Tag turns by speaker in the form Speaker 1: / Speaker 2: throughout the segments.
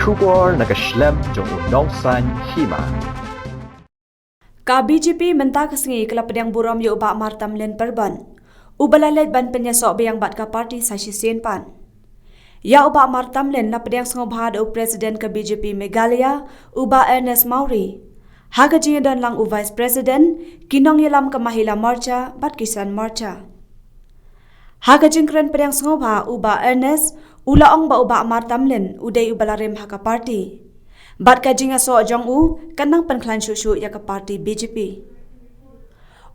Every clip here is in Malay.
Speaker 1: Shubor nakaslem jong unongsan hima.
Speaker 2: Ka BJP mentah kesengi kelap pedang buram yu ba martam len perban. Ubalalet ban penyesok bayang bat ka parti sashi sien pan. Ya uba martam len na pedang sengobhad u presiden ke BJP Meghalaya uba Ernest Maury. Haga jinga dan lang u vice president kinong yelam ke Mahila Morcha bat Kisan Morcha. Haga jingkren pedang sengobha uba Ernest ulaong ba uba martam len udai ubalarem haka parti. Bat ka jinga so jong u kanang penklan shushu ya ka parti BJP.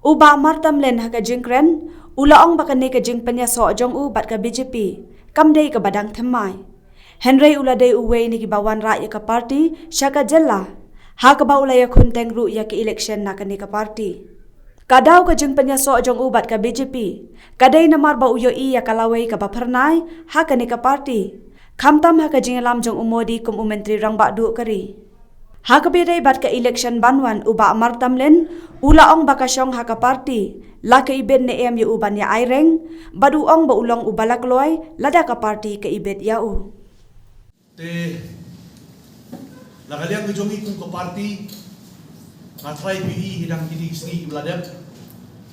Speaker 2: Uba martam len haka jingkren ulaong ba kane ka jing penya so jong u bat ka BJP kamdei ka badang themai. Henry uladei uwei ni kibawan ra ya ka parti syaka jella. Haka ba ulaya kunteng ru ya ki election na kane ka parti. Kadau ka jing penya so jong u bat ka BJP. Kadai namar ba uyo i ya kalawei ka ba pernai haka ne ka parti. Kamtam haka jingalam jong umodi kum umentri rang bak du kari. Haka bedai bat ka election banwan uba martam len ulaong bakasyong haka parti laka ibed ne em yu uban ya aireng baduong ba ulong ubalak loy lada ka parti ka ibed ya u.
Speaker 3: Te nakaliang kejongi kum ka parti ngatrai bi hidang kini sni ibladep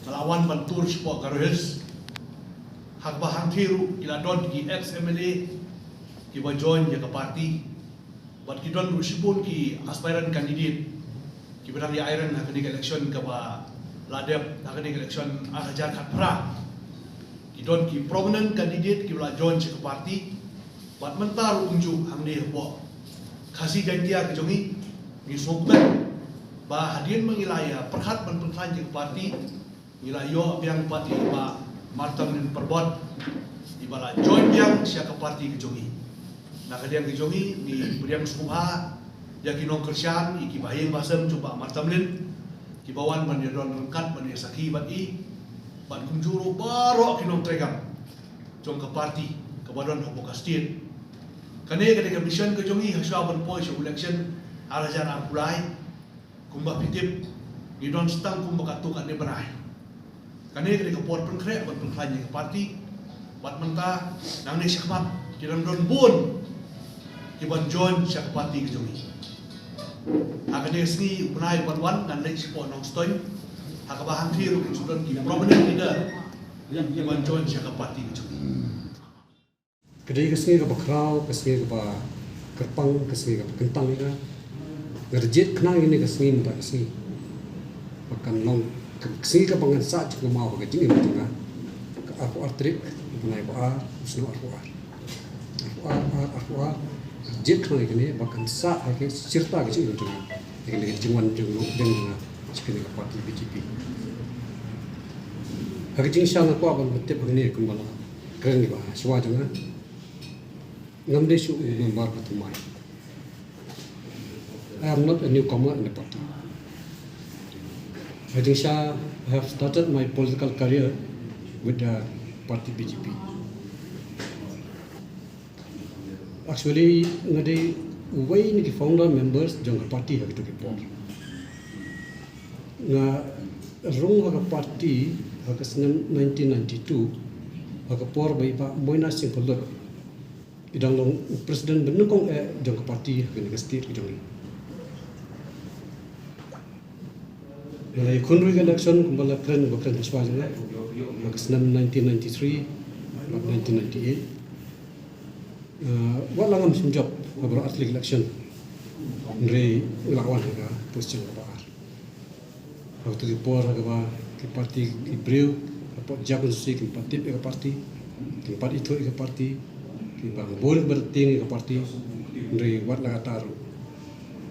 Speaker 3: melawan bantur sport garohels hak bahang thiru iladon ki ex MLA ki ba join ya ka parti bat ki don rusipun ki aspiran candidate ki berang ya iron hak ni election ka ba ladep hak ni election ahajar khat pra ki don ki prominent candidate ki la join ka parti bat mentar unju hang ni bo khasi jantia ke jongi ni sokben ba hadian mengilaya perhat ban penklan ka parti ilayo biang parti ba martam nin perbot ibala join biang sia ka parti ke jongi nakadiang kejongi ni beriang subha yakinong kersian iki bahing basem coba martamlin kibawan ban yadon rengkat ban saki ban i ban kunjuru baro kinong tregam jong ke parti ke badon hobo kastin kane ketika mission kejongi haswa ban poi election arajan apulai kumba pitip gidon stang kumba katu kan berai kane ketika por penkre ban penklanya ke parti bat mentah nang ni syakmat kiram don bun Iban John siya kapati ke jongi. Haka dia sini punai wan dan lek sipo nong stoy. Haka bahang thiru ke sudon ki prominent leader. Iban John siya kapati ke jongi.
Speaker 4: Kedai kesini ke bakrau, kesini ke kerpang, kesini ke kentang ina. Ngerjit kenang ini kesini minta kesini. Makan long kesini ke pengensa juga mau ke jing ini tengah. Ke aku artrik, punai ba, usno aku ar. Aku ar. Jit kena ini bahkan sa akhir cerita kecil itu dengan jengwan dengan sekali ke parti BJP. Hari jing siang aku akan betul begini kembali keren ni bah suara dengan ngam desu membar pertemuan. I am not a newcomer in the party. I think I have started my political career with the party BJP. Actually, ngade way ni founder members jong parti hak tu report. Nga rung hak parti hak sen 1992 hak por bai ba moina sing pelot. Idang long presiden benukong jong parti hak ni state jong ni. Ngalai kunri election kumbala kren bakren swajna hak sen 1993 1998 wat langam simjok abro atlik election ngre lawan ga posisi baar waktu di por ga ke parti ibreu apa jagon si ke parti ke parti tempat itu ke parti di bang bol berting ke parti ngre wat la taru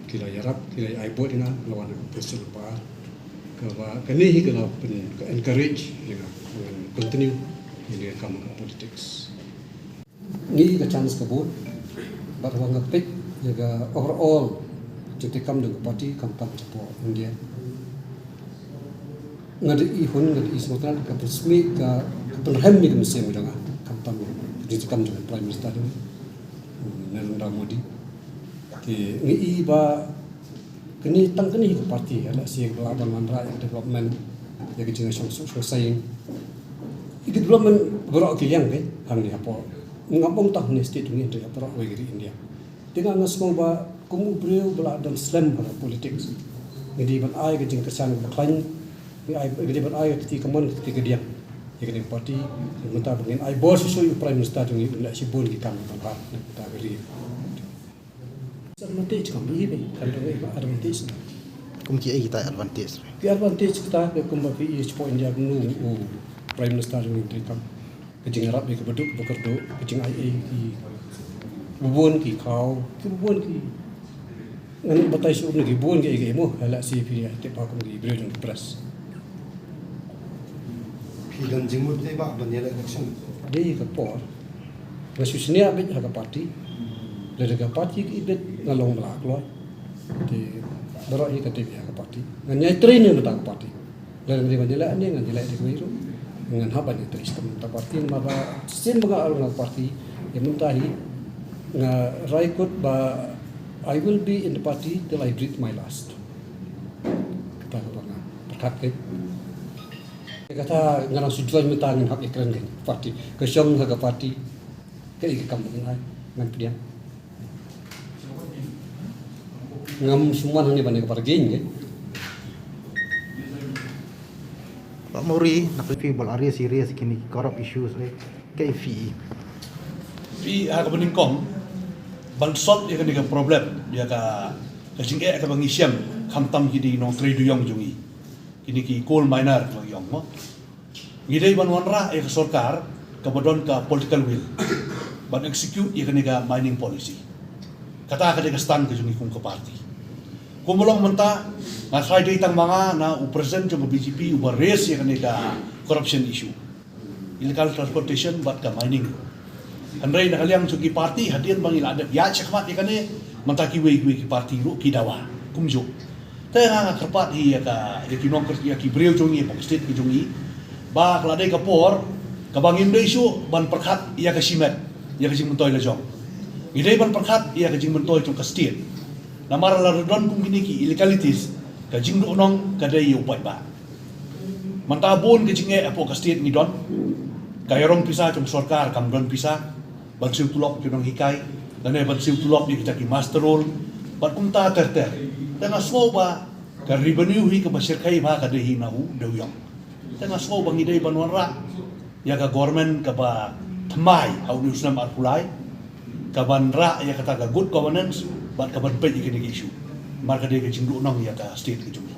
Speaker 4: kila yarap kila aibo dengan lawan posisi baar ke ba kini ke la encourage dengan continue ini kamu politics ni ka chance kabut bat wang ngapik jaga overall cuti kam dengan parti kampan cepo India ngade ihun ngade ismotan ka resmi ka penrem ni kemse mudanga kampan cuti kam dengan prime minister Narendra Modi ki ni ba kini tang kini ke parti ala si kelaban mandra development ya ke jenga saying development berok kiliang ke hang ni apa ngapong tak ni state ni entre apa wegeri India Dengan semua ba kumu beliau bela dan slam pada politik. Jadi ban ai ke jing kesan berklaim, jadi ban ai ketika kemana ketika dia. Jadi parti minta bengin ai bos susu prime minister jungi ulah sibun di kam tempat kita beri. Advantage kami ini kan advantage.
Speaker 5: Kumki kita advantage.
Speaker 4: Ki advantage kita ke kumba pi is point dia nu prime minister jungi di kam. Kejing Arab ke beduk bekerdo kejing ai ki bubun ki kau ki bubun ki ngan batai su ni bubun ki mo hala si pi te pa kum ki bridge press.
Speaker 5: Hilang jengmut ni ba ban election.
Speaker 4: Dia ke por. Rasusnya abit harga parti. Lega parti ki ibet ngalong belak loy. Di barak ni kata dia ke parti. Ngan nyai train ni mentang parti. Lalu dia menjelak ni ngan jelak dia kemiru. Ngan haba ni terus mentang parti maka sin baga alung parti yang mentahi nga raikut ba I will be in the party till I breathe my last. Kata orang berkat ke. Kata ngarang sujuan mentang hak ikran kan parti. Kesyong harga parti. Ke kampung ai ngan pediam. Ngam semua ni banding kepada geng ke.
Speaker 5: Pak Muri nak fi bal area serius kini corrupt issues ke fi.
Speaker 3: Fi ha ka beningkong bansot dia kan problem dia ka jingge ka bangisyam khamtam hidi nong trade yong jungi. Kini ki coal miner ko yong mo. Ngidai ban wanra ka sarkar ka bodon ka political will. Ban execute ia kan ka mining policy. Kata ka ka stand ka jungi kung ka party. Kumulong menta nga Friday tang mga na upresent yung BJP uba raise yung kanila corruption issue. Illegal transportation bat ka mining. Andray nakaliang sugi party hadian bang iladap ya chakmat ikane mantaki we ki party ru ki dawa kumjo. Tay nga kerpat hi ka kinong kerja ki breu jongi pok state ki jongi ba klade ka por ka bangim de issue ban perkhat ia ka simet ia ka jing mentoy la jong. Idai ban perkhat ia ka jing mentoy jong ka state. Namara la redon kum gini ki illegalities ka jing do nong ka dai upai ba mantabon ke jinge apo ka state ni don ka yorong pisa jong sarkar kam don pisa ban siu tulok ki nong hikai dan ban siu tulok di kita ki master role ban kumta terter tanga so ba ka revenue hi ka basir kai ba ka dai na u do yong tanga so ba ngidai ban wanra ya ka government ka ba thamai au news nam arpulai ka ban ra ya kata ka good governance bat kaban pe ikini issue marka de ke jingdu nong ya ka state ke jumlah